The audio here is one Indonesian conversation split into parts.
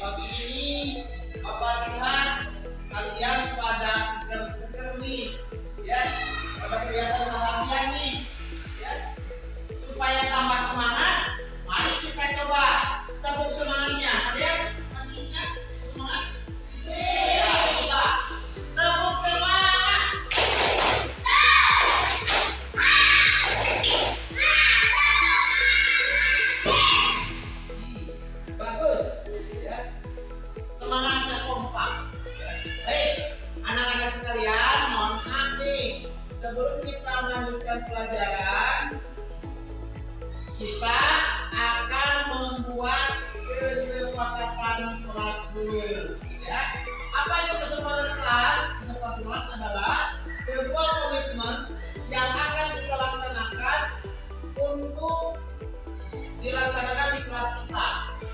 pagi ini Bapak lihat kalian pada seger-seger nih, ya, pada kelihatan bahagia nih, ya. Supaya tambah semangat, mari kita coba tepuk semangatnya. Ada yang masih ingat semangat? Ya, coba tepuk semangat. Bagus, ya. Semangatnya kompak. Hei, anak-anak sekalian, mohon maaf nih. Sebelum kita melanjutkan pelajaran, kita akan membuat kesepakatan kelas dulu, ya. Apa itu kesepakatan kelas? Kesepakatan kelas adalah sebuah komitmen yang akan kita laksanakan untuk dilaksanakan di kelas kita.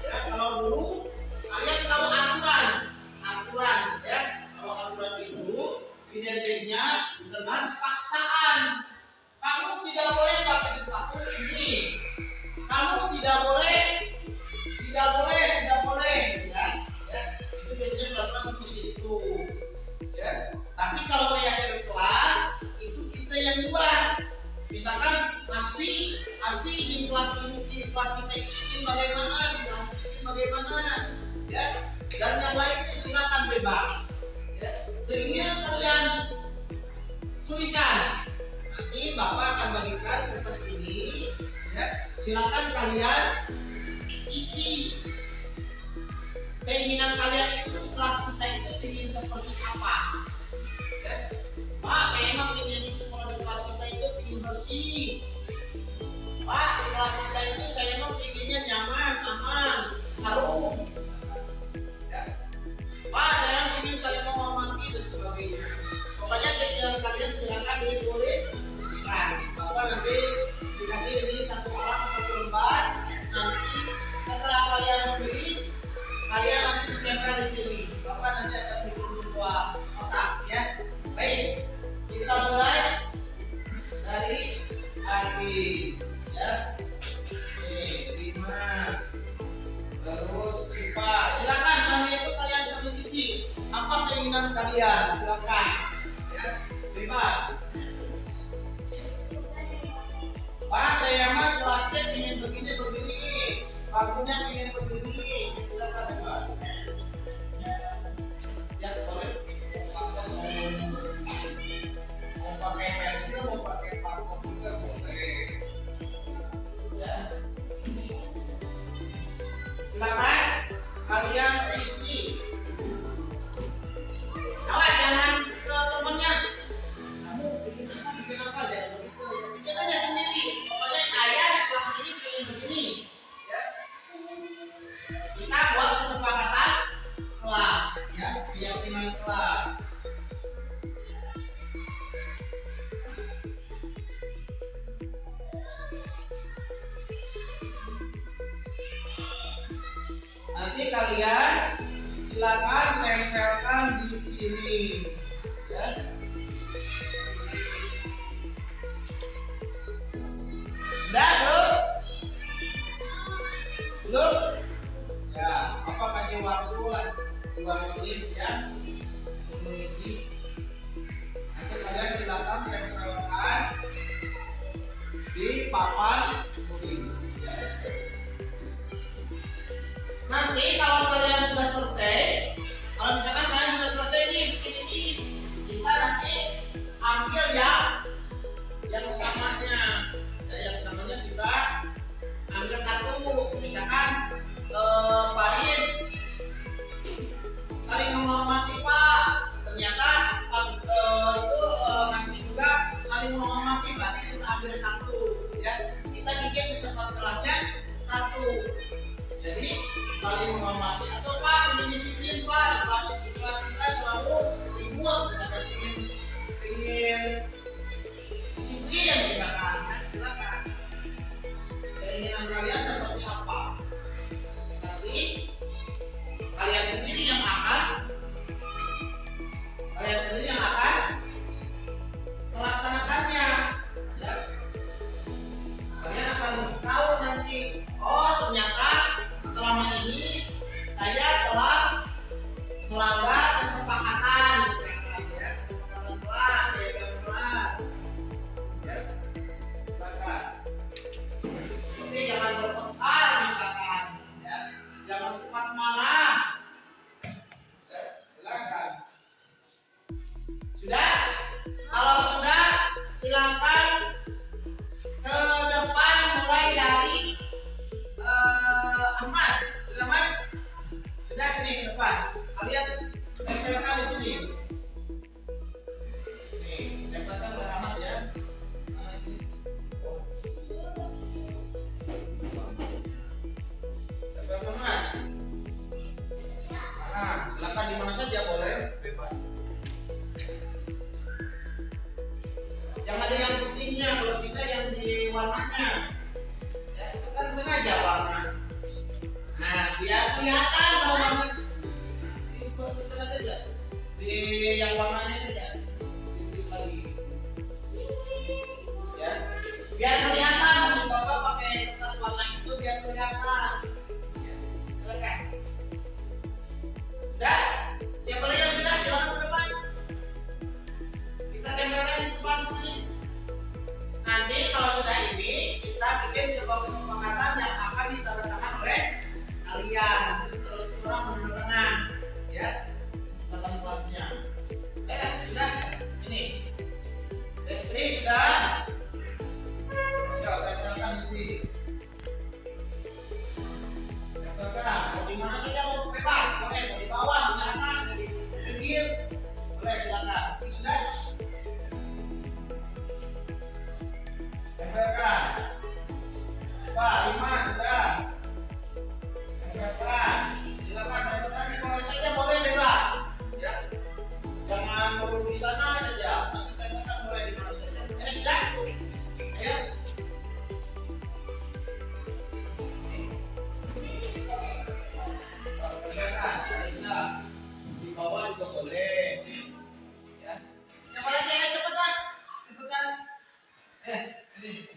Ya, kalau dulu kalian tahu aturan, ya. Kalau aturan itu identiknya dengan paksaan. Kamu tidak boleh pakai sepatu ini. Kamu tidak boleh, ya. Ya, itu biasanya peraturan seperti itu. Ya. Tapi kalau kayak di kelas, itu kita yang buat. Misalkan Aspi di kelas kita ini bagaimana, di kelas ini bagaimana, ya. Dan yang lainnya silakan bebas. Ya. Keinginan kalian tuliskan. Nanti Bapak akan bagikan kertas ini, ya. Silakan kalian isi keinginan kalian itu kelas kita itu ingin seperti apa, ya. Pak, saya emang ingin di sekolah di kelas kita itu ingin bersih. Pak, di kelas kita itu saya emang inginnya nyaman, aman, harum, ya. Pak, saya ingin saling menghormati dan sebagainya. Pokoknya keinginan kalian silakan ditulis. Bapak nanti dikasih ini satu orang satu lembar. Nanti setelah kalian menulis, kalian nanti ditempel di sini. Bapak nanti akan bikin sebuah kotak, ya. Baik, kita mulai dari habis, ya. Oke, 5. Terus Sipa, silakan sambil itu kalian sambil isi apa keinginan kalian, silakan, ya. Bebas. Pak, saya mah kelasnya ingin begini, bangkunya ingin begini, silakan bebas. Ya, boleh. Mau pakai pensil, mau pakai paku juga boleh. Ya. Silakan kalian isi. Awas jangan ke temennya. Kamu bikin apa aja begitu ya? Bikin aja sendiri. Pokoknya saya di kelas ini bikin begini. Ya. Kita buat kesepakatan kelas, ya, keyakinan kelas. Nanti kalian silakan tempelkan di sini, ya. Udah, belum? Ya, apa kasih waktu 2 menit, ya, mengisi. Nanti kalian silakan tempelkan di papan tulis. Nanti kalau kalian sudah selesai, kalau misalkan kalian sudah selesai nih bikin ini, kita nanti ambil yang samanya. Ya, yang samanya kita ambil satu. Misalkan Farid saling menghormati Pak. Ternyata itu Mas juga saling menghormati, berarti kita ambil satu. Ya, kita bikin kesepakatan kelasnya satu. Jadi saling menghormati. Atau Pak, ini disiplin Pak, kelas kita selalu ribut, misalkan ingin disiplin misalkan, silakan. Keinginan kalian seperti apa? Nanti kalian sendiri yang akan melaksanakannya. Ya. Kalian akan tahu nanti, oh ternyata selama ini saya telah depan. Kalian tempelkan di sini. Nih, tempelkan aman ya. Tempelkan. Nah, silakan di mana saja boleh, bebas. Jangan ada yang putihnya, kalau bisa yang di warnanya. Ya, itu kan sengaja warna. Nah, biar kelihatan kalau warna itu sana saja. Di yang warnanya saja. Di kali. Ya. Biar kelihatan maksud Bapak pakai kertas warna itu biar kelihatan. Ya. Silakan. Sudah? Siapa lagi yang sudah? Silakan ke depan. Kita tempelkan di depan sini. Nanti kalau sudah ini, kita bikin sebuah kesepakatan yang akan ditandatangan oleh kalian. Seterusnya orang menentukan, ya, kesepakatan kelasnya. Sudah, ini. Destri sudah. Siap, tempelkan ini. Tempelkan. Mau di mana saja mau bebas, boleh. Mau di bawah, di atas, di pinggir, boleh silakan. Ini sudah. Tempelkan. Pak, 5 sudah. Tempelkan. Silakan tempelkan di bawah saja boleh bebas. Ya. Jangan perlu di sana saja. Nanti tempelkan boleh di mana saja. Sudah. Ayo. Tempelkan. Sudah. Di bawah juga boleh. Ya. Siapa lagi yang cepetan? Cepetan. Sini.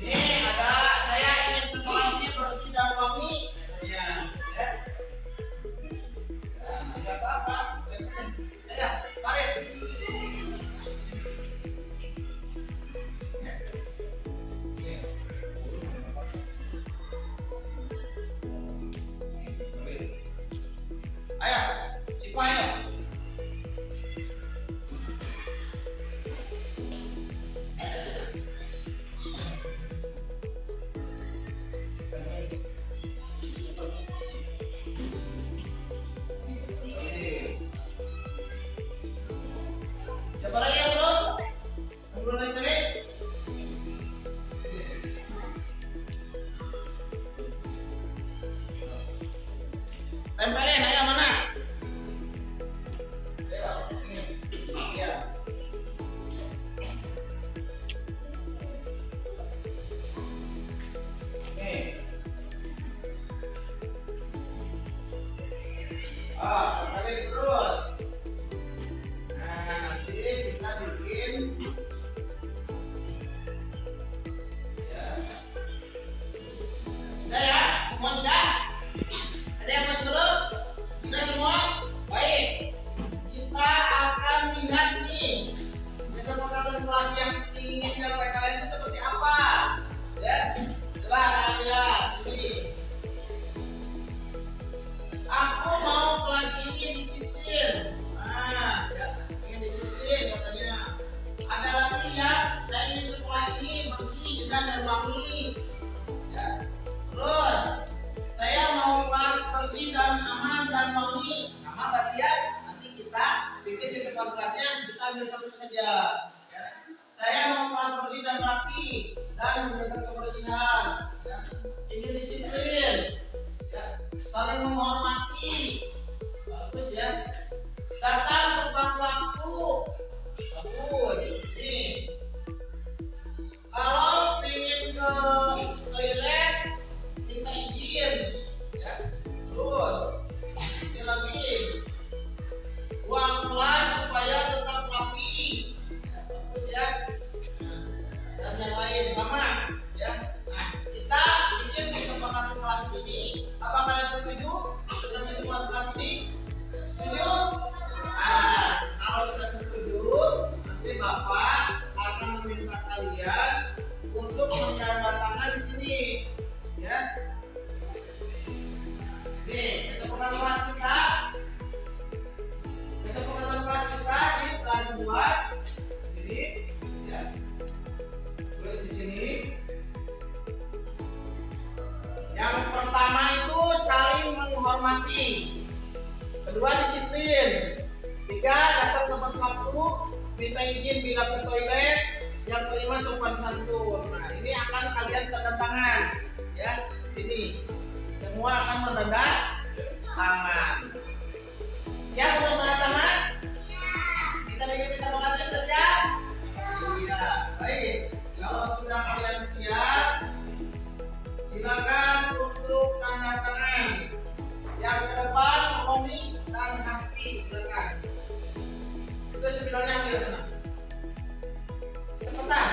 Ini ada saya ingin sekolah ini bersih dan wangi katanya, ya. Nah, ada apa-apa? Ayo, mari. Ayo, siapa ayo? Siapa lagi yang belum? Yang belum lagi? Tempelin, ayo mana? Ayo, sini. Ya. Nih. Tempelin terus. Nah, nanti kita bikin. Ya. Sudah ya? Semua sudah? Ada yang masih belum? Sudah semua? Baik. Kita akan lihat nih kesepakatan kelas yang diinginkan oleh kalian itu seperti apa. Ya. Coba kalian lihat sini. Aku mau kelas ini disiplin. Nah, ya, ingin disiplin katanya. Ada lagi ya, saya ingin sekolah ini bersih dan wangi. Ya. Terus saya mau kelas bersih dan aman dan wangi. Sama berarti ya. Nanti kita bikin di sekolah kelasnya kita ambil satu saja. Ya. Saya mau kelas bersih dan rapi dan menjaga kebersihan. Ya. Ini disiplin. Ya. Saling menghormati. Bagus ya. Datang tepat waktu. Bagus. Nih. Kalau ingin ke toilet minta izin, ya. Terus ini lagi uang kelas supaya tetap rapi, ya, bagus ya. Dan yang lain sama, ya. Nah, kita bikin kesepakatan kelas ini. Apa kalian setuju dengan kesepakatan kelas ini? Setuju? Nah, kalau sudah setuju, nanti Bapak akan meminta kalian untuk menandatangani di sini, ya. Nih, kesepakatan kelas kita ini telah dibuat. Jadi, ya, tulis di sini. menghormati. Kedua, disiplin. Tiga, datang tepat waktu, minta izin bila ke toilet. Yang kelima, sopan santun. Nah, ini akan kalian tanda tangan, ya, sini. Semua akan menanda tangan. Siap untuk menanda tangan? Kita bikin bisa mengatur, siap? Iya, baik. Kalau sudah kalian siap, silakan untuk tanda tangan. Yang ke depan, Romi dan Hasti, silakan. Itu spidolnya ambil sana. Cepetan.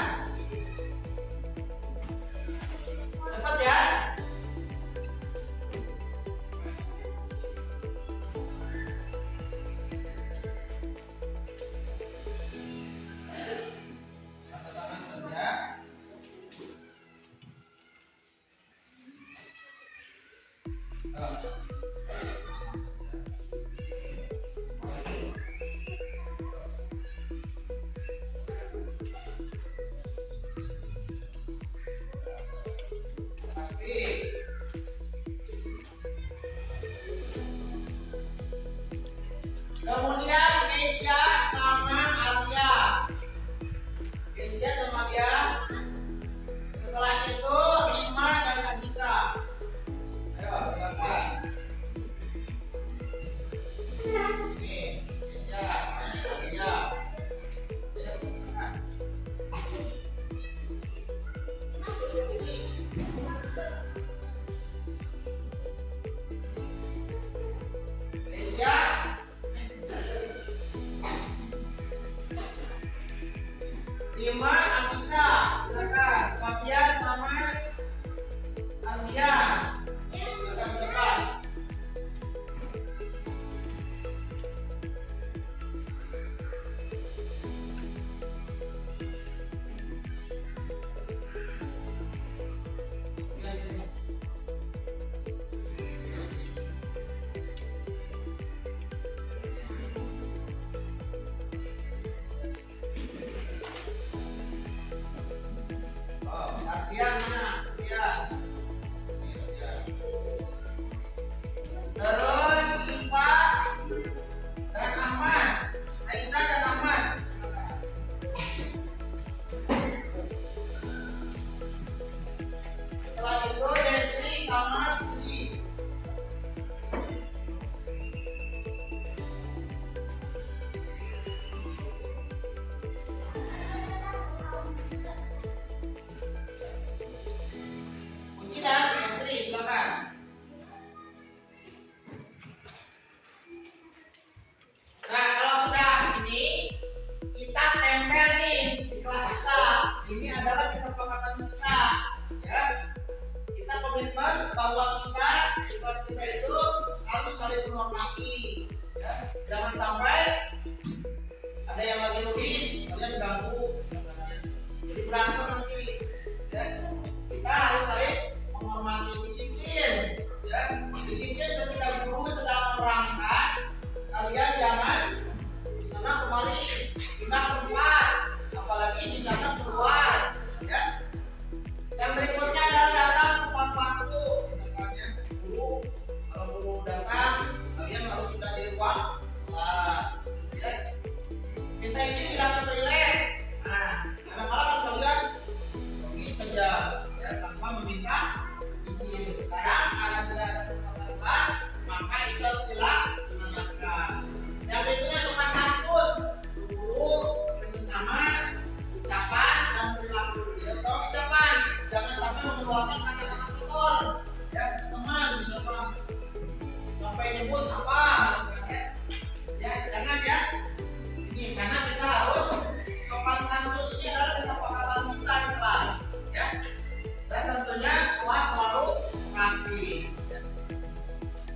Cepat ya. Tanda tangan saja. Kemudian Kesia sama Alia. Kesia sama Alia. Setelah itu Rima dan Anissa. Ayo silakan. Nih, Kesia, Alia. Ayo silakan. Kesia. Rima, Anissa, silakan. Fabian sama Alia, silakan ke depan. Ardian mana? Ardian. Terus Siva dan Ahmad. Aisyah dan Ahmad. Setelah itu Destri sama Budi. Dan istri, silakan. Nah, kalau sudah ini, kita tempel nih di kelas kita. Ini adalah kesepakatan kita, ya. Kita komitmen bahwa kita di kelas kita itu harus saling menghormati, ya. Jangan sampai ada yang lagi nulis, kalian ganggu, jadi berantem nanti, ya. Kita harus saling menghormati, disiplin, ya. Disiplin ketika guru sedang menerangkan, kalian jangan di sana kemari pindah tempat, apalagi di sana keluar, ya. Yang berikutnya adalah datang tepat waktu. Misalnya guru, kalau guru datang, kalian harus sudah di ruang kelas, ya. Minta izin bila ke toilet. Nah, kadang-kadang kalian pergi saja, ya, tanpa meminta izin. Sekarang karena sudah ada kesempatan kelas, maka itu harus dilaksanakan. Yang berikutnya sopan santun, guru, sesama, ucapan dan perilaku. Contoh ucapan, jangan sampai mengeluarkan kata-kata kotor, ya, teman misalnya sampai nyebut apa, ya, jangan ya. Ini karena kita harus sopan santun, ini adalah kesepakatan kita di kelas, ya. Dan tentunya kelas selalu rapi.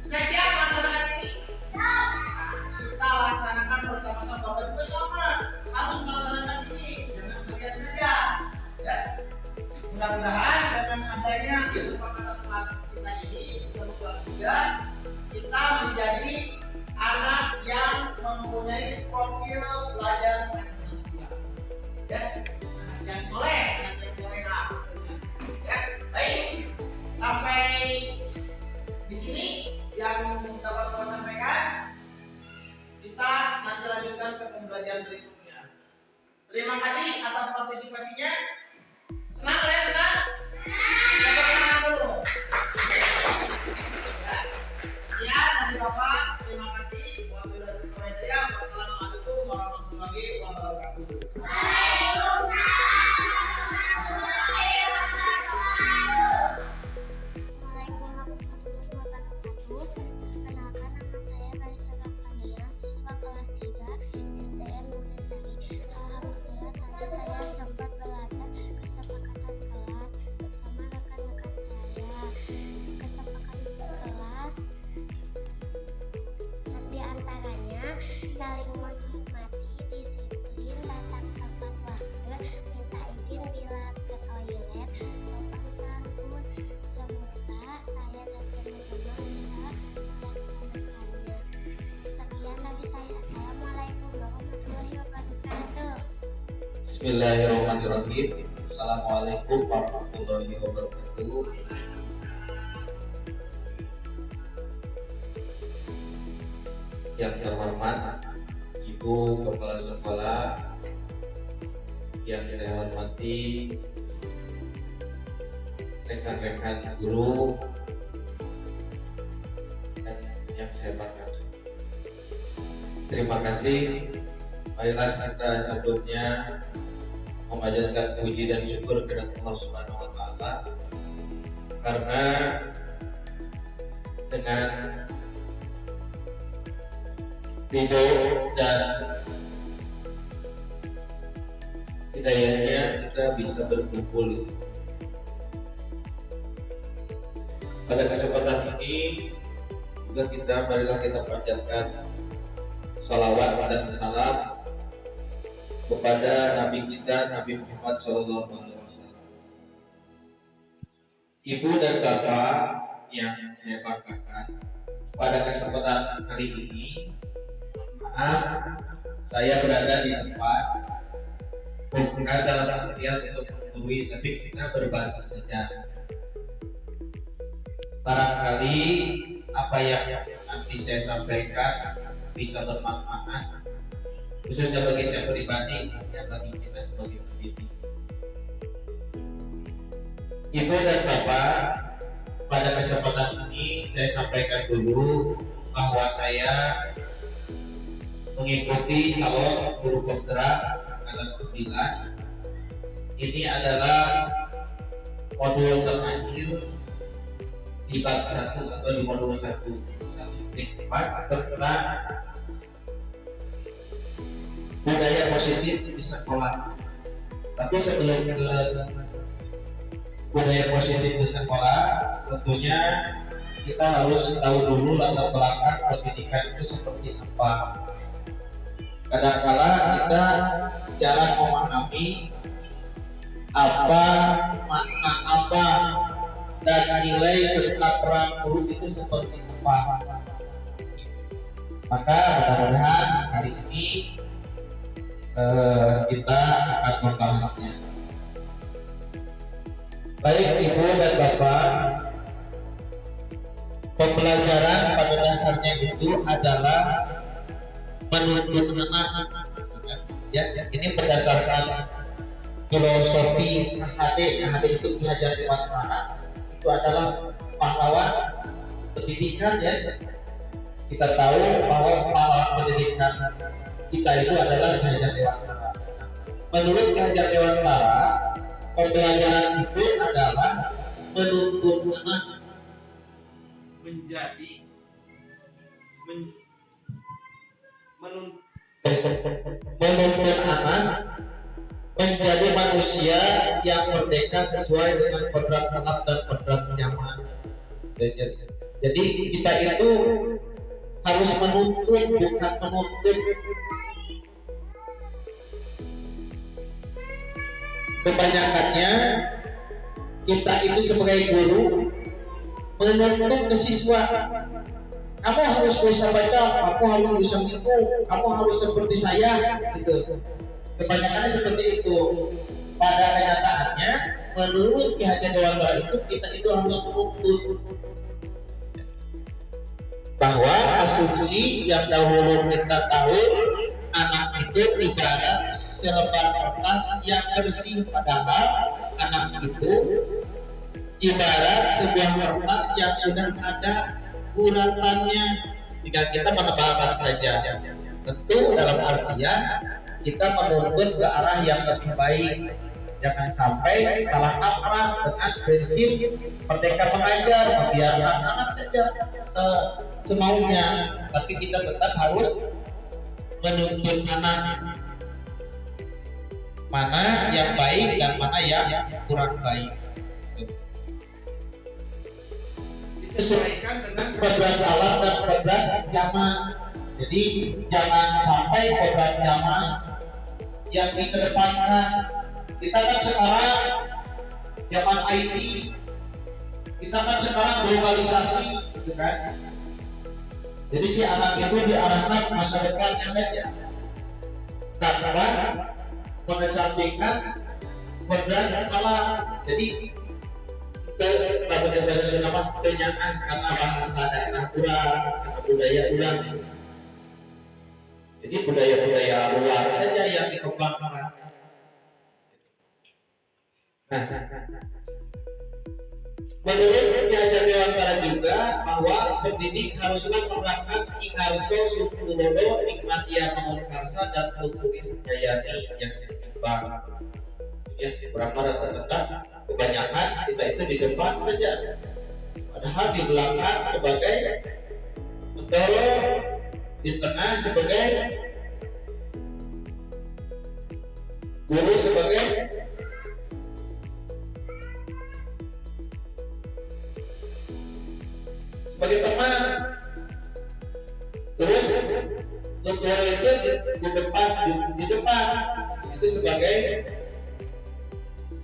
Sudah siap melaksanakan ini? Nah, kita laksanakan bersama-sama. Bapak Ibu sama harus melaksanakan ini, jangan kalian saja, ya. Mudah-mudahan dengan adanya kesepakatan kelas kita ini untuk kelas 3, kita menjadi anak yang mempunyai profil pelajar Pancasila, ya. Anak yang soleh, anak yang soleha, ya. Baik, sampai di sini yang Bismillahirrahmanirrahim. Assalamualaikum warahmatullahi wabarakatuh. Yang terhormat Ibu Kepala Sekolah, yang saya hormati rekan-rekan guru, dan yang saya banggakan. Terima kasih. Marilah kita sebelumnya memanjatkan puji dan syukur kepada Allah Subhanahu wa Ta'ala, karena dengan ridho dan hidayahnya kita bisa berkumpul di sini. Pada kesempatan ini juga marilah kita panjatkan salawat dan salam kepada Nabi kita, Nabi Muhammad SAW. Ibu dan Bapak yang saya banggakan, pada kesempatan kali ini, maaf, saya berada di tempat bukan dalam artian untuk menggurui, tapi kita berbagi saja. Barangkali apa yang nanti saya sampaikan bisa bermanfaat, khususnya bagi saya pribadi, ya bagi kita sebagai pendidik. Ibu dan Bapak, pada kesempatan ini saya sampaikan dulu bahwa saya mengikuti calon guru kontrak angkatan 9. Ini adalah modul terakhir di bab 1 atau di modul 1.4 tentang budaya positif di sekolah. Tapi sebelum ke budaya positif di sekolah, tentunya kita harus tahu dulu latar belakang pendidikan itu seperti apa. Kadang-kala kita jarang memahami apa makna apa dan nilai serta peran guru itu seperti apa. Maka mudah-mudahan hari ini kita akan membahasnya. Baik Ibu dan Bapak, pembelajaran pada dasarnya itu adalah menuntut anak. Ya, ini berdasarkan filosofi KHD. KHD itu belajar lewat cara. Itu adalah pahlawan pendidikan, ya. Kita tahu bahwa pahlawan pendidikan kita itu adalah belajar dewantara. Menurut belajar dewantara, pembelajaran itu adalah menuntun anak menjadi menuntun anak menjadi manusia yang merdeka sesuai dengan kodrat alam dan kodrat zaman. Jadi kita itu harus menuntun, bukan menuntut. Kebanyakannya kita itu sebagai guru menuntut ke siswa, kamu harus bisa baca, kamu harus bisa ngitung, kamu harus seperti saya, gitu. Kebanyakannya seperti itu. Pada kenyataannya, menurut Ki Hajar Dewantara itu kita itu harus menuntut. Bahwa asumsi yang dahulu kita tahu, anak itu ibarat selembar kertas yang bersih, padahal anak itu ibarat sebuah kertas yang sudah ada guratannya, tinggal kita menebalkan saja. Tentu dalam artian kita menuntut ke arah yang lebih baik. Jangan sampai salah kaprah dengan prinsip merdeka mengajar, membiarkan anak saja semaunya, tapi kita tetap harus menuntut anak mana yang baik dan mana yang kurang baik. Disesuaikan dengan kodrat alam dan kodrat zaman. Jadi jangan sampai kodrat zaman yang dikedepankan. Kita kan sekarang zaman IT, kita kan sekarang globalisasi, gitu kan. Jadi si anak itu diarahkan masa depannya saja, tanpa mengesampingkan kodrat alam. Jadi kita nama kenyataan karena bahasa daerah kurang, karena budaya kurang. Jadi budaya-budaya luar saja yang dikembangkan. Nah, menurut Ki Hajar Dewantara juga bahwa pendidik haruslah menerapkan Ingarso Sukulodo Nikmatia Mangunkarsa dan Luturi Handayani yang seimbang. Ya, berapa rata-rata kebanyakan kita itu di depan saja, padahal di belakang sebagai mendorong, di tengah sebagai guru, sebagai teman, terus tutor itu di depan itu sebagai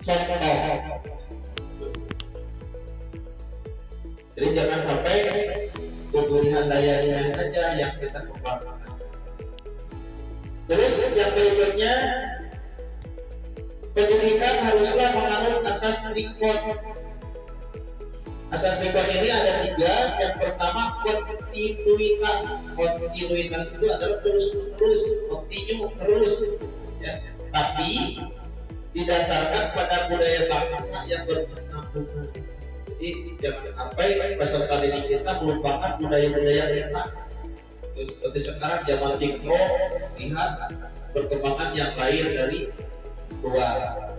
contoh. Jadi jangan sampai Luturi Handayani saja yang kita kembangkan. Terus yang berikutnya, pendidikan haruslah menganut asas trikot. Asas trikot ini ada 3. Yang pertama kontinuitas. Kontinuitas itu adalah terus-menerus, kontinu, terus. Ya. Tapi didasarkan pada budaya bangsa yang berkesinambungan. Jadi jangan sampai peserta didik kita melupakan budaya-budaya kita. Terus seperti sekarang zaman TikTok, lihat perkembangan yang lain dari luar.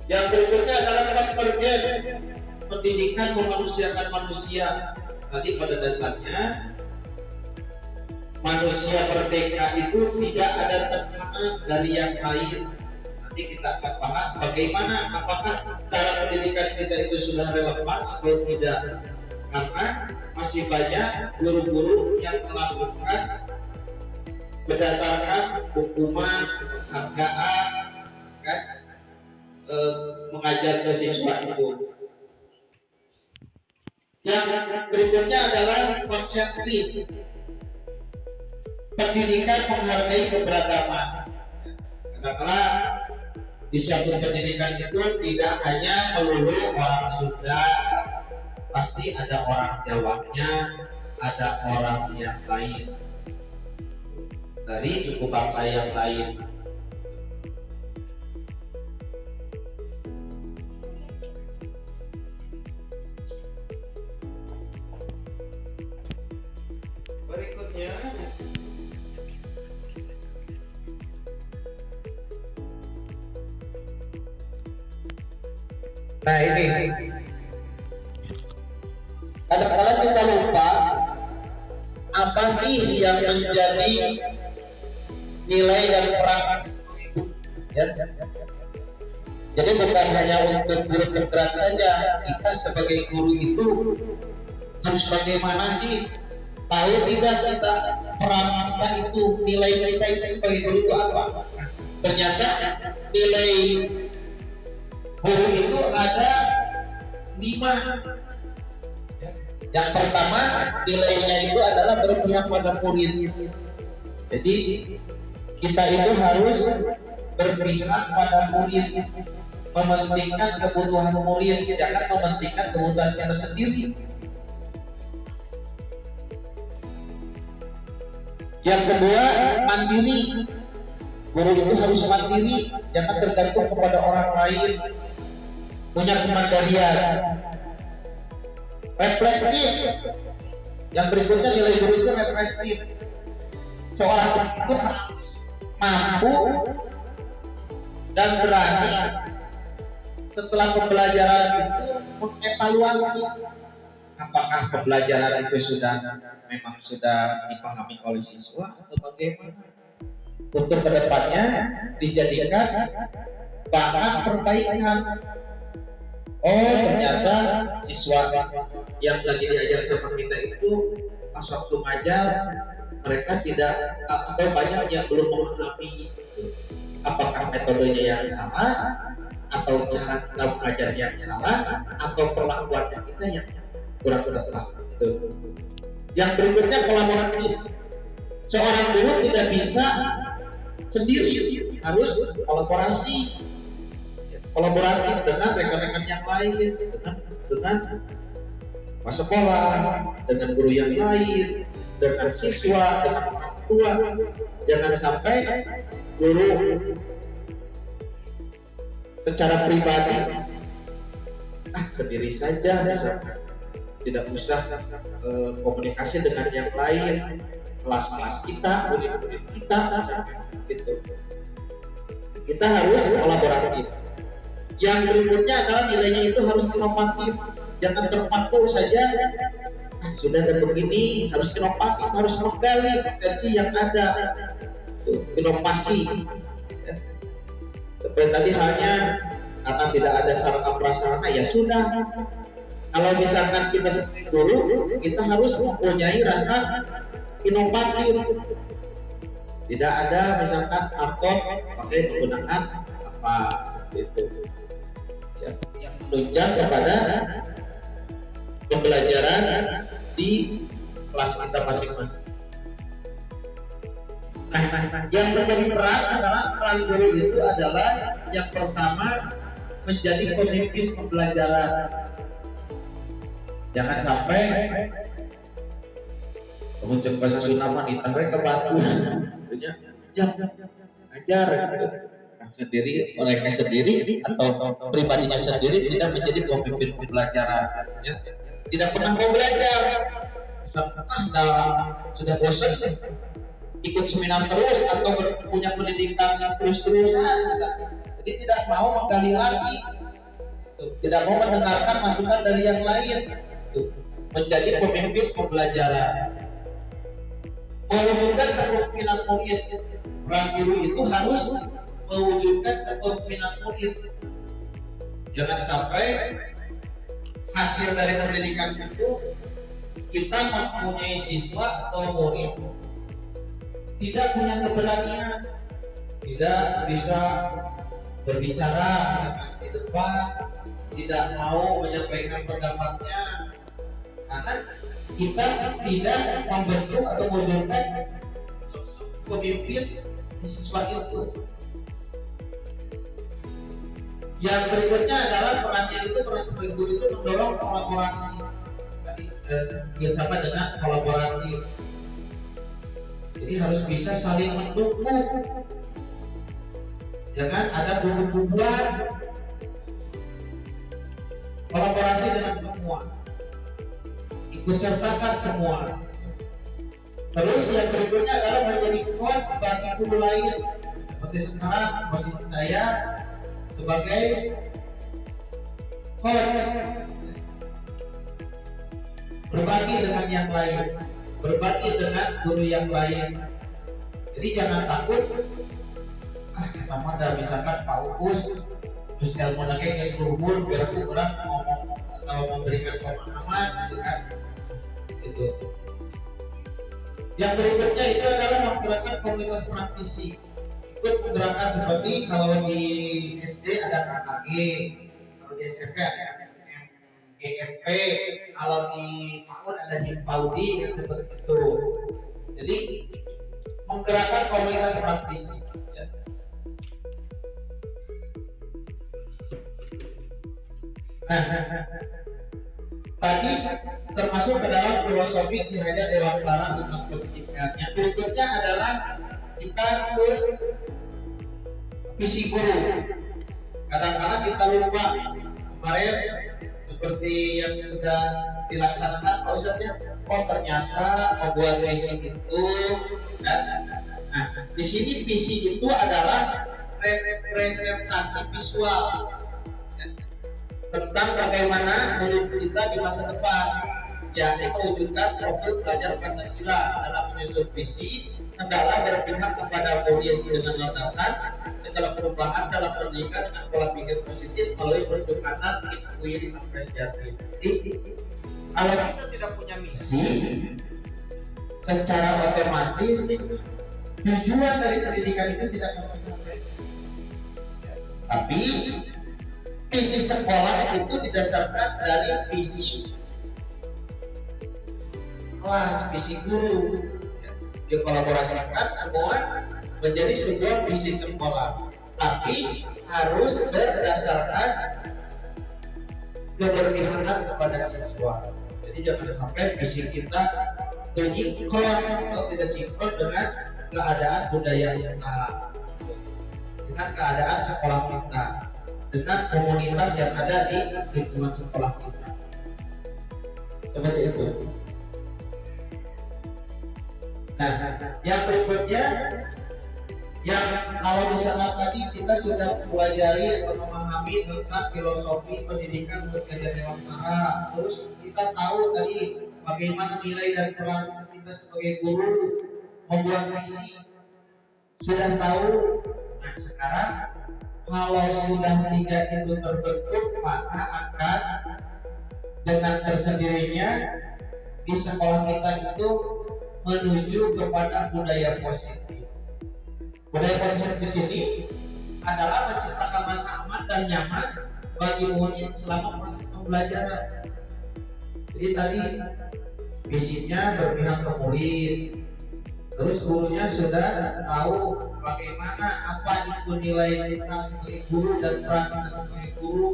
Yang berikutnya adalah konvergen, pendidikan memanusiakan manusia. Tadi pada dasarnya manusia merdeka itu tidak ada tekanan dari yang lain. Nanti kita akan bahas bagaimana, apakah cara pendidikan kita itu sudah relevan atau tidak, karena masih banyak guru-guru yang melakukan berdasarkan hukuman, penghargaan, kan, mengajar ke siswa itu. Yang berikutnya adalah konsentris, pendidikan menghargai keberagaman. Karena di suatu pendidikan itu tidak hanya melulu orang Sunda, pasti ada orang Jawanya, ada orang yang lain dari suku bangsa yang lain. Berikutnya, nah ini kadang-kadang kita lupa apa sih yang menjadi nilai dan peran, ya. Jadi bukan hanya untuk guru bergerak saja, kita sebagai guru itu harus bagaimana sih, tahu tidak kita peran kita itu, nilai kita itu sebagai guru itu apa. Ternyata nilai guru itu ada 5. Yang pertama, nilainya itu adalah berpihak pada murid. Jadi kita itu harus berpihak pada murid, mementingkan kebutuhan murid, jangan mementingkan kebutuhan kita sendiri. Yang kedua, mandiri. Guru itu harus mandiri, jangan tergantung kepada orang lain, punya kemandirian. Reflektif. Yang berikutnya, nilai guru itu reflektif. Seorang guru itu harus mampu dan berani setelah pembelajaran itu mengevaluasi apakah pembelajaran itu memang sudah dipahami oleh siswa atau bagaimana. Untuk kedepannya dijadikan bahan perbaikan. Oh, ternyata siswa yang lagi diajar sama kita itu pas waktu ngajar mereka tidak, atau banyak yang belum memahami apakah metodenya yang salah, atau cara kita mengajar yang salah, atau perlakuan kita yang kurang tepat. Yang berikutnya, kolaboratif. Seorang guru tidak bisa sendiri, harus kolaborasi dengan rekan-rekan yang lain, dengan pas sekolah, dengan guru yang lain, dengan siswa, dengan orang tua. Jangan sampai guru secara pribadi sendiri saja, tidak usah komunikasi dengan yang lain, kelas-kelas kita, murid-murid kita, gitu. Kita harus kolaboratif. Yang berikutnya adalah nilainya itu harus inovatif, jangan terpaku saja. Sudah ada begini, harus inovatif, harus menggali potensi yang ada, inovasi. Seperti tadi halnya, karena tidak ada sarana prasarana, ya sudah. Kalau misalkan kita dulu, kita harus mempunyai rasa inovatif. Tidak ada misalkan atau pakai penggunaan apa seperti itu. Ya, yang menunjang kepada pembelajaran di kelas kita masing-masing. Nah, yang menjadi peran adalah peran guru itu adalah yang pertama menjadi pemimpin pembelajaran. Jangan sampai mengucap bahasa Sunda mah ditarik ke batu, ajar sendiri, mereka sendiri atau pribadinya sendiri tidak menjadi pemimpin pembelajaran. Ya. Tidak pernah mau belajar, sudah bosan ikut seminar terus atau punya pendidikan terus-terusan, jadi tidak mau menggali lagi, tidak mau mendengarkan masukan dari yang lain, menjadi pemimpin pembelajaran. Mewujudkan kepemimpinan murid, peran guru itu harus mewujudkan kepemimpinan murid. Jangan sampai hasil dari pendidikan itu kita mempunyai siswa atau murid tidak punya keberanian, tidak bisa berbicara di depan, tidak mau menyampaikan pendapatnya, karena kita tidak membentuk atau mewujudkan pemimpin siswa itu. Yang berikutnya adalah perannya itu, peran sebagai guru itu mendorong kolaborasi, bersama dengan kolaboratif. Jadi harus bisa saling mendukung, jangan ada kubu-kubuan, kolaborasi dengan semua, ikut sertakan semua. Terus yang berikutnya adalah menjadi coach bagi guru lain, seperti sekarang posisi saya sebagai coach, berbagi dengan yang lain, berbagi dengan guru yang lain. Jadi jangan takut, kita mah misalkan Pak Uus terus ilmu lagi ke seluruh biar aku orang ngomong atau memberikan pemahaman, gitu kan, gitu. Yang berikutnya itu adalah menggerakkan komunitas praktisi. Ikut gerakan seperti kalau di SD ada KKG, kalau di SMP ada GMP, kalau di PAUD ada Himpaudi, yang seperti itu. Jadi menggerakkan komunitas praktisi. Ya. Nah, tadi termasuk ke dalam filosofi di hajat Dewan Clara tentang pendidikan. Yang berikutnya adalah kita visi guru. Kadang-kadang kita lupa. Kemarin seperti yang sudah dilaksanakan Pak Ustadz ya, oh ternyata membuat visi itu, dan nah di sini visi itu adalah representasi visual tentang bagaimana murid kita di masa depan, yakni mewujudkan profil pelajar Pancasila. Dalam menyusun visi hendaklah berpihak kepada murid dengan landasan segala perubahan dalam pendidikan dengan pola pikir positif melalui pendekatan inquiry apresiatif. Kalau kita tidak punya misi, secara otomatis tujuan dari pendidikan itu tidak akan tercapai. Tapi visi sekolah itu didasarkan dari visi kelas, visi guru, dikolaborasikan semua menjadi sebuah visi sekolah, tapi harus berdasarkan keberpihakan kepada siswa. Jadi jangan sampai visi kita tersinkron atau tidak sinkron dengan keadaan budaya kita, dengan keadaan sekolah kita, dengan komunitas yang ada di lingkungan sekolah kita. Seperti itu. Nah, yang berikutnya, yang kalau misalnya tadi kita sudah pelajari atau memahami tentang filosofi pendidikan bekerja dewasa, terus kita tahu tadi bagaimana nilai dan peran kita sebagai guru membuat misi, sudah tahu. Nah, sekarang kalau sudah tiga itu terbentuk, maka akan dengan tersendirinya di sekolah kita itu menuju kepada budaya positif. Budaya positif di sini adalah menciptakan rasa aman dan nyaman bagi murid selama proses pembelajaran. Jadi tadi visinya berpihak ke murid, terus gurunya sudah tahu bagaimana apa itu nilai kita sebagai guru dan peran kita sebagai guru.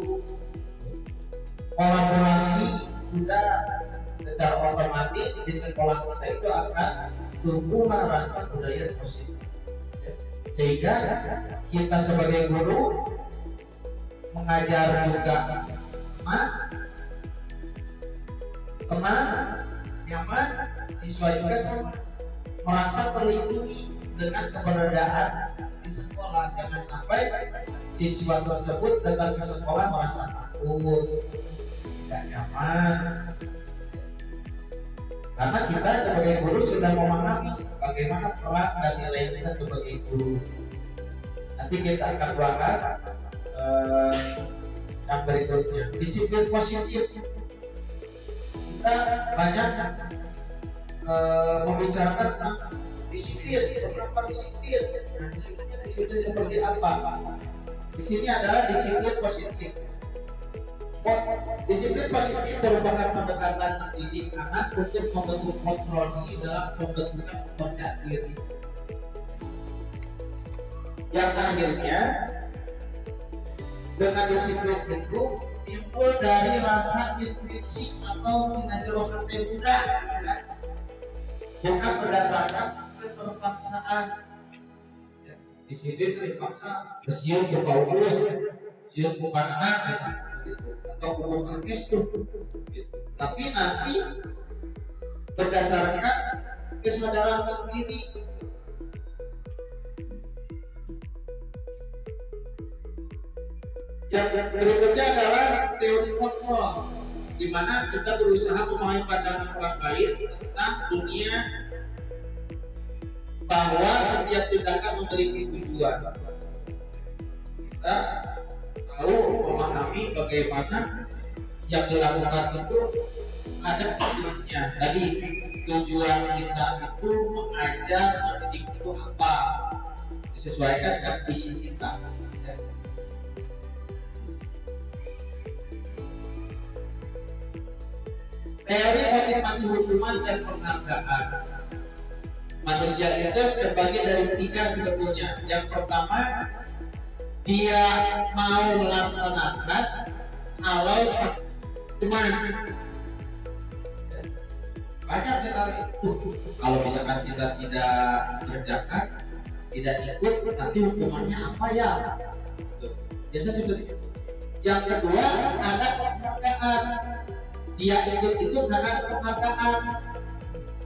Kolaborasi sudah secara otomatis di sekolah kita itu akan tumbuhlah rasa budaya positif, sehingga kita sebagai guru mengajar juga tenang, nyaman, siswa juga sama merasa terlindungi dengan keberadaan di sekolah. Jangan sampai siswa tersebut datang ke sekolah merasa takut, tidak nyaman, karena kita sebagai guru sudah memahami bagaimana peran dan nilai kita sebagai guru. Nanti kita akan bahas yang berikutnya, disiplin positif. Kita banyak membicarakan tentang disiplin, beberapa disiplin. Nah, disiplinnya disiplin seperti apa? Di sini adalah disiplin positif. Disiplin positif merupakan pendekatan mendidik anak untuk membentuk kontrol diri dalam pembentukan kepercayaan diri, yang akhirnya dengan disiplin itu timbul dari rasa intrinsik atau kinerja rohani muda, bukan berdasarkan keterpaksaan. Disiplin terpaksa kesium ke paulus, sium bukan anak atau umum kakis tuh, tapi nanti berdasarkan kesadaran sendiri. Yang berikutnya adalah teori kontrol, di mana kita berusaha memahami pandangan orang lain tentang dunia, bahwa setiap tindakan memiliki tujuan. Kita tahu memahami bagaimana yang dilakukan itu ada tujuannya. Tadi tujuan kita itu mengajar, mendidik itu apa, disesuaikan dengan visi kita. Teori motivasi hukuman dan penghargaan. Manusia itu terbagi dari tiga sebetulnya. Yang pertama, dia mau melaksanakan kalau cuman banyak sekali. Kalau misalkan kita tidak kerjakan, tidak ikut, nanti hukumannya apa ya? Biasa seperti itu. Yang kedua, ada penghargaan. Dia ikut itu karena ada penghargaan.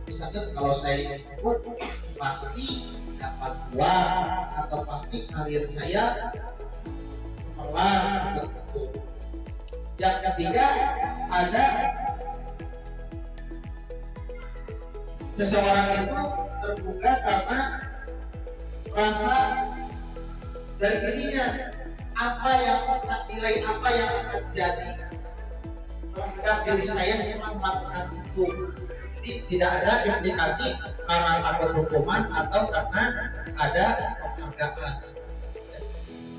Misalkan kalau saya ikut pasti dapat uang atau pasti karir saya cemerlang. Yang ketiga, ada seseorang itu terbuka karena rasa dari dirinya, apa yang nilai apa yang akan jadi terhadap diri saya setelah melakukan itu. Jadi tidak ada implikasi karena takut hukuman atau karena ada penghargaan.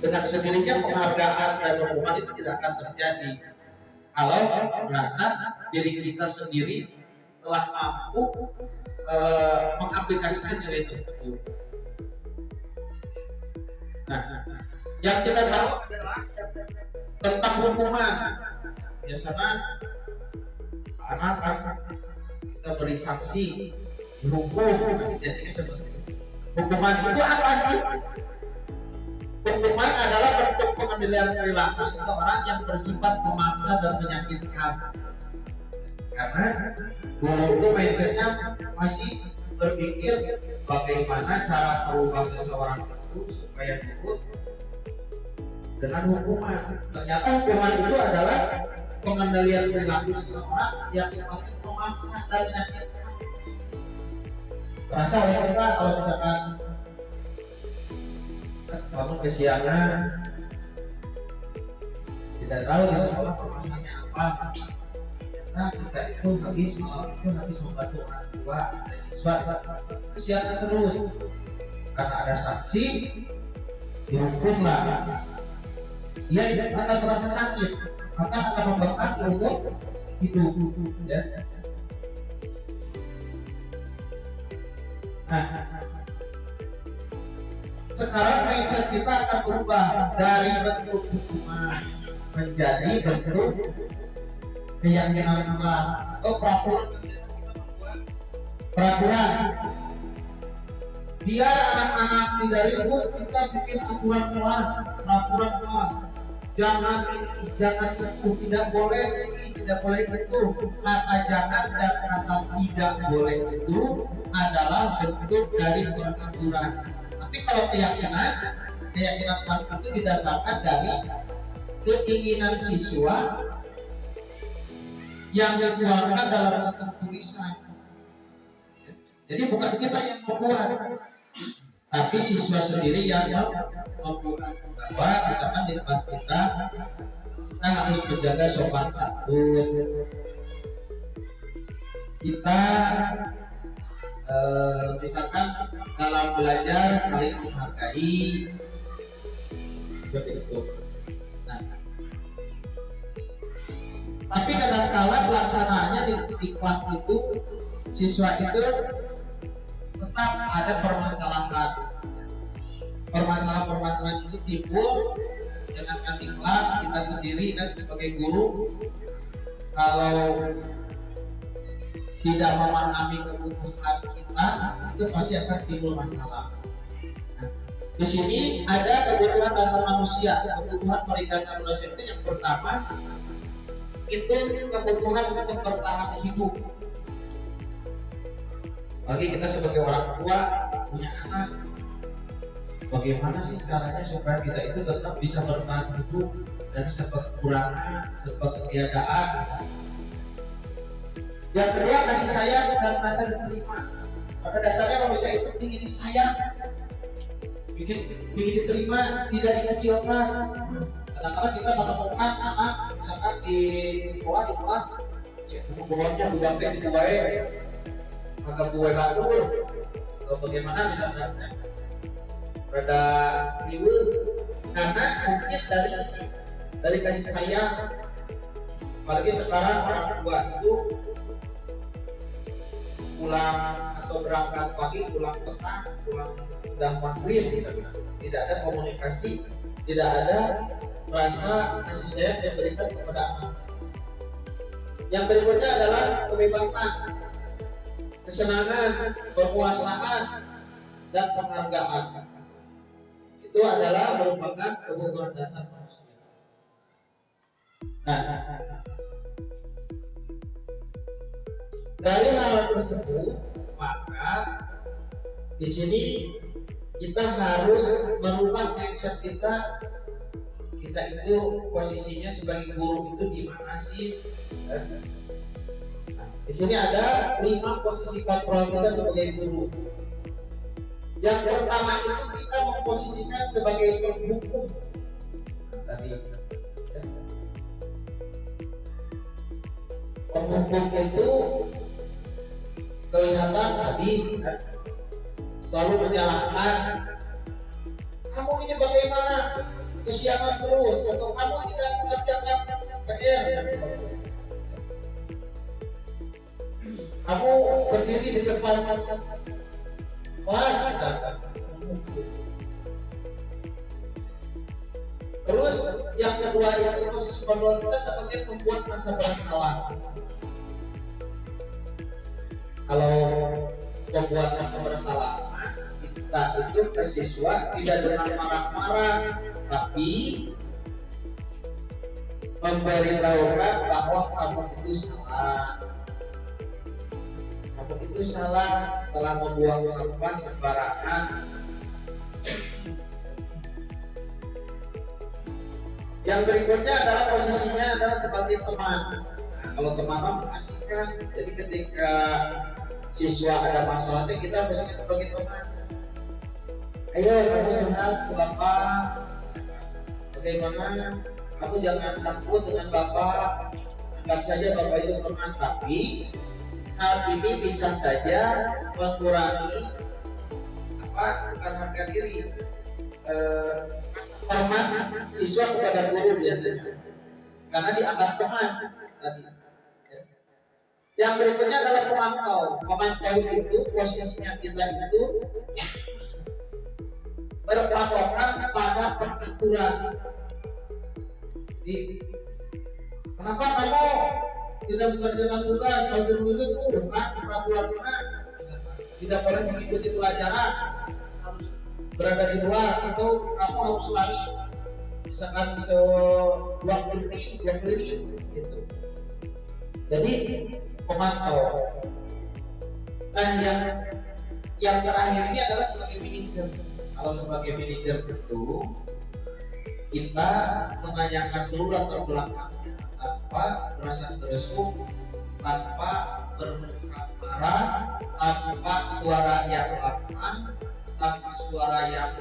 Dengan sendirinya penghargaan dan hukuman itu tidak akan terjadi kalau merasa diri kita sendiri telah mampu mengaplikasikan nilai tersebut. Nah, yang kita tahu adalah tentang hukuman. Biasanya anak kita beri sanksi, dihukum, jadi seperti itu. Hukuman itu apa sih? Hukuman adalah bentuk pengendalian perilaku seseorang yang bersifat memaksa dan menyakitkan. Karena dulu itu mindsetnya masih berpikir bagaimana cara merubah seseorang itu supaya nurut dengan hukuman. Ternyata hukuman itu adalah pengendalian perilaku seseorang yang semakin memaksa dan menyakitkan. Terasa oleh kita kalau misalkan bangun kesiangan, tidak tahu di sekolah permasalahannya apa. Nah, kita itu habis membantu orang tua, ada siswa kesiangan terus karena ada sanksi, dihukumlah. Dia akan merasa sakit, akan membekas seumur hidup, ya. Nah, sekarang mindset kita akan berubah dari bentuk hukuman menjadi bentuk keyakinan kelas atau peraturan. Biar anak-anak tidak ribut, kita bikin aturan kelas, peraturan kelas. Jangan ini, jangan itu, tidak boleh ini, tidak boleh itu. Kata jangan dan kata tidak boleh itu adalah bentuk dari peraturan. Tapi kalau keyakinan kelas itu didasarkan dari keinginan siswa yang dituangkan dalam bentuk tulisan. Jadi bukan kita yang membuat, tapi siswa sendiri yang membuat. Bahwa misalkan di kelas kita harus menjaga sopan santun, kita misalkan dalam belajar saling menghargai, seperti itu. Nah, tapi kadang-kala pelaksanaannya di kelas itu siswa itu tetap ada permasalahan itu timbul dengan di kelas kita sendiri kan sebagai guru kalau tidak memahami kebutuhan kita itu pasti akan timbul masalah. Nah, di sini ada kebutuhan dasar manusia, kebutuhan dasar manusia itu yang pertama itu kebutuhan untuk bertahan hidup. Bagi kita sebagai orang tua punya anak, bagaimana sih caranya supaya kita itu tetap bisa bertahan hidup dan serba kekurangan, serba ketiadaan. Yang kedua kasih sayang dan rasa diterima. Pada dasarnya manusia itu ingin disayang, ingin diterima, tidak dikecilkan. Kadang-kadang kita menemukan anak misalkan di sekolah di kelas, bukunya udah kayak dibuain, agak buai batur, atau bagaimana misalkan rada riweuh karena mungkin dari kasih sayang. Apalagi sekarang orang tua itu pulang atau berangkat pagi, pulang petang, pulang sudah maghrib, tidak ada komunikasi, tidak ada rasa kasih sayang yang diberikan kepada anak. Yang berikutnya adalah kebebasan, kesenangan, kekuasaan, dan penghargaan. Itu adalah merupakan kebutuhan dasar manusia. Nah, dari hal tersebut, maka di sini kita harus merubah mindset kita. Kita itu posisinya sebagai guru itu di mana sih? Nah, di sini ada 5 posisi kontrol kita sebagai guru. Yang pertama itu kita memposisikan sebagai penghukum. Tadi penghukum itu kelihatan sadis, selalu menyalahkan. Kamu ini bagaimana? Kesiangan terus, atau kamu tidak mengerjakan PR. Kamu berdiri di depan kelas misalkan. Terus yang kedua itu posisi kedua kita sebagai pembuat rasa bersalah. Kalau pembuat rasa bersalah, kita itu ke siswa tidak dengan marah-marah, tapi memberitahukan bahwa kamu itu salah. Kamu itu salah telah membuang sampah sembarangan. Yang berikutnya adalah posisinya adalah sebagai teman. Nah, kalau teman mengasihkan, jadi ketika siswa ada masalah, kita posisinya sebagai teman. Ayo kamu curhat ke bapak. Bagaimana? Kamu jangan takut dengan bapak. Anggap saja bapak itu teman, tapi hal ini bisa saja mengurangi bukan harga diri. Hormat siswa kepada guru biasanya karena dianggap teman tadi. Yang berikutnya adalah pemantau. Pemantau itu posisinya kita itu berpatokan pada peraturan. Kenapa kamu tidak mengerjakan tugas? Kalau guru itu bukan peraturannya tidak boleh mengikuti pelajaran, harus berada di luar atau kamu harus lari misalkan se-20 menit gitu. Jadi pemantau. Nah yang terakhir ini adalah sebagai manajer. Kalau sebagai manajer itu kita menanyakan dulu latar belakangnya tanpa merasa beresuk, tanpa bermuka marah, tanpa suara yang lantang, tanpa suara yang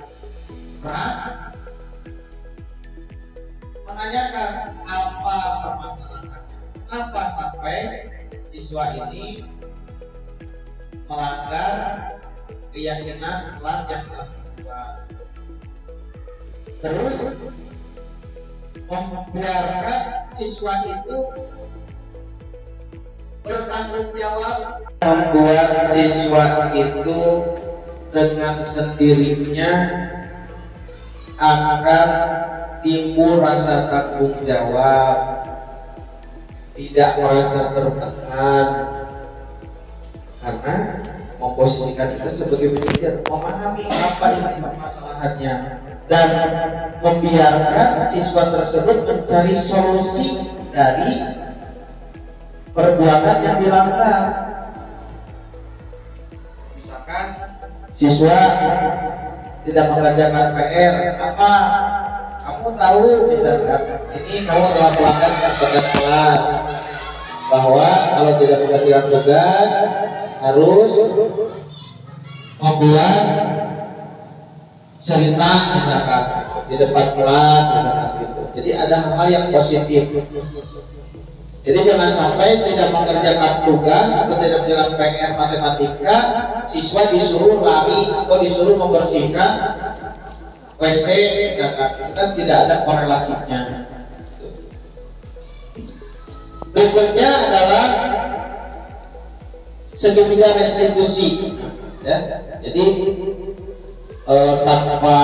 keras, menanyakan apa permasalahannya, kenapa sampai siswa ini melanggar keyakinan kelas yang telah dibuat. Terus membiarkan siswa itu bertanggung jawab, membuat siswa itu dengan sendirinya akan timbul rasa tanggung jawab, tidak merasa tertekan, karena memposisikan kita sebagai manajer, memahami apa ini permasalahannya dan membiarkan siswa tersebut mencari solusi dari perbuatan yang dilanggar. Misalkan siswa tidak mengerjakan PR, apa kamu tahu misalkan ini kamu telah melanggar kesepakatan kelas bahwa kalau tidak mengerjakan tugas harus membuat cerita misalkan di depan kelas misalkan gitu. Jadi ada hal yang positif. Jadi jangan sampai tidak mengerjakan tugas atau tidak mengerjakan PR matematika, siswa disuruh lari atau disuruh membersihkan WC misalkan. Itu kan tidak ada korelasinya. Berikutnya adalah segitiga restitusi, ya. Jadi tanpa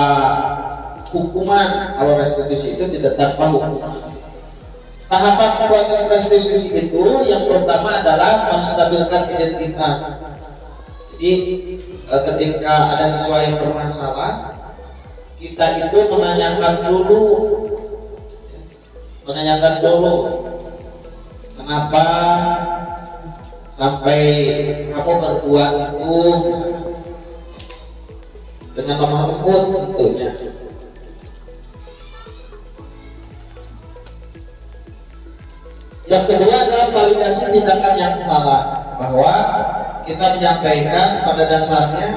hukuman, kalau restitusi itu tidak tanpa hukuman. Tahapan proses restitusi itu yang pertama adalah menstabilkan identitas. Jadi ketika ada siswa yang bermasalah, kita itu menanyakan dulu kenapa sampai kamu berbuat itu dengan lemah lembut tentunya. Yang kedua adalah validasi tindakan yang salah, bahwa kita menyampaikan pada dasarnya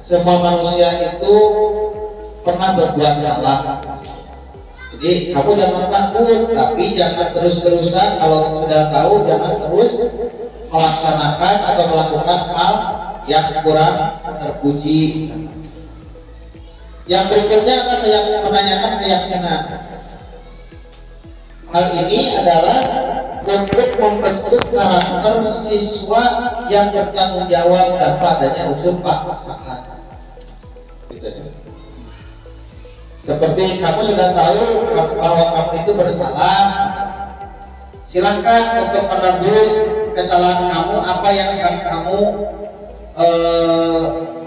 semua manusia itu pernah berbuat salah. Jadi kamu jangan takut, tapi jangan terus-terusan. Kalau sudah tahu jangan terus melaksanakan atau melakukan hal yang kurang terpuji. Yang berikutnya adalah menanyakan keyakinan. Hal ini adalah untuk membentuk karakter siswa yang bertanggung jawab tanpa adanya unsur paksaan. Gitu ya. Seperti kamu sudah tahu bahwa kamu itu bersalah, silakan untuk menebus kesalahan kamu, apa yang akan kamu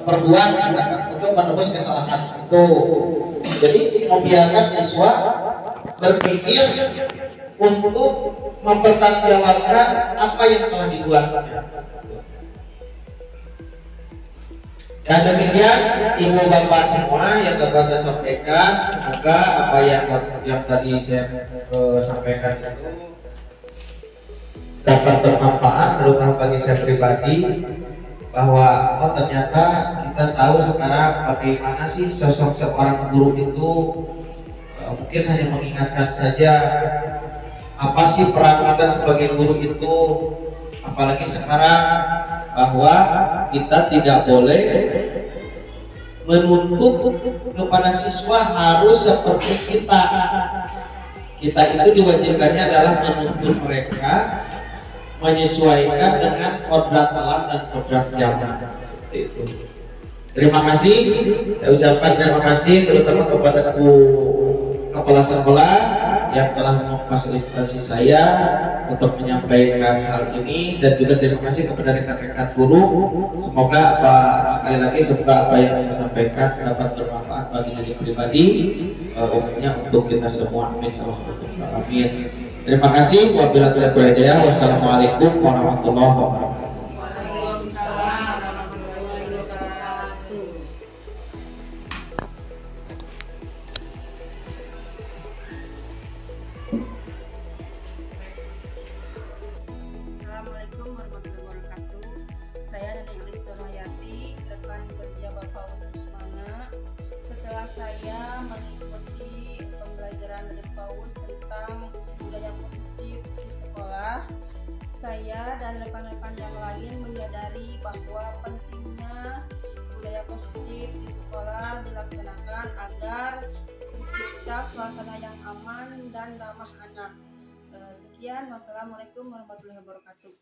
perbuat misalkan, untuk menebus kesalahan itu. Jadi membiarkan siswa berpikir untuk mempertanggungjawabkan apa yang telah dibuatnya. Dan demikian ibu bapak semua yang dapat saya sampaikan, semoga apa yang tadi saya sampaikan itu dapat bermanfaat, terutama bagi saya pribadi, bahwa oh ternyata kita tahu sekarang bagaimana sih sosok seorang guru itu. Mungkin hanya mengingatkan saja apa sih peran kita sebagai guru itu, apalagi sekarang bahwa kita tidak boleh menuntut kepada siswa harus seperti kita. Kita itu diwajibkannya adalah menuntut mereka menyesuaikan dengan kodrat alam dan kodrat zaman. Seperti itu. Terima kasih, saya ucapkan terima kasih terutama kepada kepala sekolah yang telah memfasilitasi saya untuk menyampaikan hal ini, dan juga terima kasih kepada rekan-rekan guru. Semoga sekali lagi apa yang saya sampaikan dapat bermanfaat bagi diri pribadi, umumnya untuk kita semua. Amin. Terima kasih. Wabillahi taufiq wal hidayah. Wassalamualaikum warahmatullahi wabarakatuh. Assalamualaikum warahmatullahi wabarakatuh. Saya Nenek Listo Hayati, rekan kerja Bapak Usmana. Setelah saya mengikuti pembelajaran dari Paus tentang budaya positif di sekolah, saya dan rekan-rekan yang lain menyadari bahwa pentingnya budaya positif di sekolah dilaksanakan agar mencipta suasana yang aman dan ramah anak. Sekian, wassalamualaikum warahmatullahi wabarakatuh.